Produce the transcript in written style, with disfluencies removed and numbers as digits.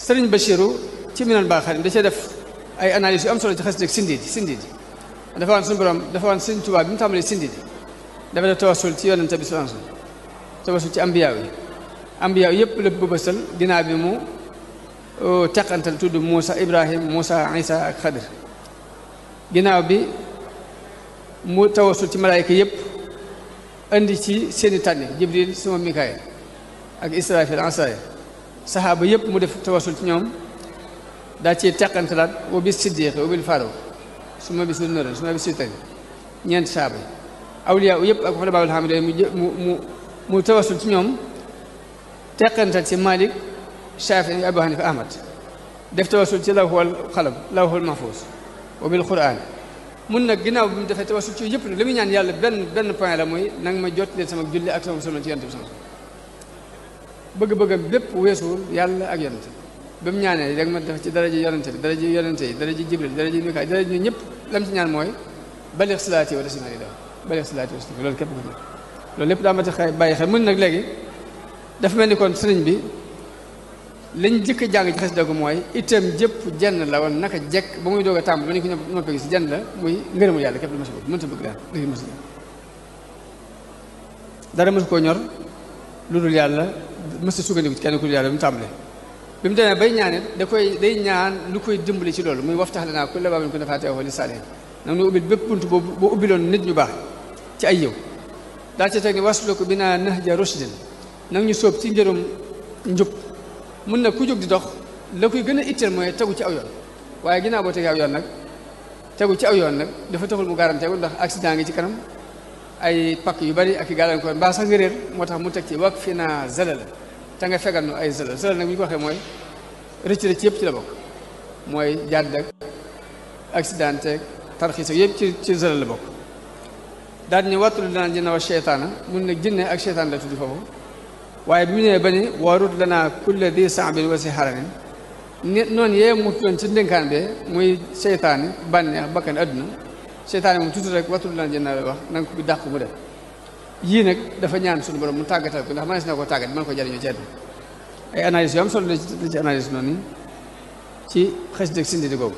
sëriñ Bachiru ci Minanul Baaxil da cee def ay analyse yu am solo ci xasida Sindiidi dafa waan suñu borom dafa waan Sëriñ Tuubaa bi mu tàmbalee Sindiidi dafa def tawassul ci yonente bi sallallahu alayhi wasallam tawassul ci ambiyaa yi yëpp la bëbësal ginnaaw bi mu teqantal tudd Muusa Ibrahim Muusa Isa ak Xadir ginnaaw bi mu tawassul ci malaayika yëpp indi ci seeni tànni Jibril suma Mikaayil ak Israfil Asraayil saxaaba yëpp mu def tawassul ci ñoom daa ci teqantalaat wa bis siddiqi wa bil faaruq suma bis nuurin suma bis sultaan ñeenti saxaaba yi awliyaa yëpp ak xulafaa'ul haamidiin mu tawassul ci ñoom teqantal ci Malik Shaafi'i Abu Hanifa Ahmad def tawassul ci lawhul qalam lawhul mahfuus wa bil Qur'aan mun nag ginnaaw bi mu defee tawassul ci yëpp nag li muy ñaan yàlla benn point la mooy nanga ma jot leen sama julli ak sama solo ci yonent bi sama bëgg-bëggam bépp weesuwul yàlla ak yonent ba mu ñaanee rek ma def ci daraja yonent bi daraja yonent yi daraja Jibril daraja Mikaayil daraja ñu ñëpp lam ci ñaan mooy balix salaati wa tasliimi balix salaati wa tasliimi loolu képp ko ñaan loolu lépp daa ma tax bàyyi xel mun nag léegi dafa mel ni kon sëriñ bi lañ jëkk jàng ci xasida ko mooy itam jëpp jenn la woon naka jekk ba muy doog a tàmm ba ni ko noppee gis jenn la muy ngërëmul yàlla képp la mësa bëgg mënta bëgg daal dëgg mësa dara mësu koo ñor lu dul yàlla mësta sukkandiku ci kenn ku dul yàlla bi mu tàmbalee bi mu demee bay ñaan it day ñaan lu koy dimbali ci loolu muy waftax lanaa kulla baabin kunta faatihahu li saalihiin nag nu ubbil bépp bunt boo ubbiloon nit ñu baax ci ay yiw daal ci teg ni wasluk binaa nahja rushdin nag ñu sóob ci njërum njub mun na ku jóg di dox la koy gën a itteel mooy tegu ci aw yoon waaye ginnaaw boo tegee aw yoon nag tegu ci aw yoon nag dafa taxul mu garanteegu ndax accident ngi ci kanam ay pakk yu bari ak i gàllankoor mbaa sax nga réer moo tax mu teg ci wak fi naa zalal te nga fegal nu ay zalal nag bu ñu ko waxee mooy rëcc yëpp ci la bokk mooy jàdd ak accident ak tarxiis ak yëpp ci zalal la bokk daal ñu wattul dinaan jinna wa cheytaana mun nag jinne ak cheytaan la tudd foofu waaye bi mu nee ba ni warut lanaa kulla di saabin wa si xaranin noonu yee mu doon ci ndénkaan bee muy seytaane bànneex bakkan adduna seytaane moom tuuti rek wattul lanaa jinna la wax na nga ko dàq mu def yii nag dafa ñaan suñu borom mu tàggatal ko ndax mënees na koo tàggat mën ko jariñoo ci àdduna ay analyse yu am solo la ci analyse noonu ci xasida Sindiidi googu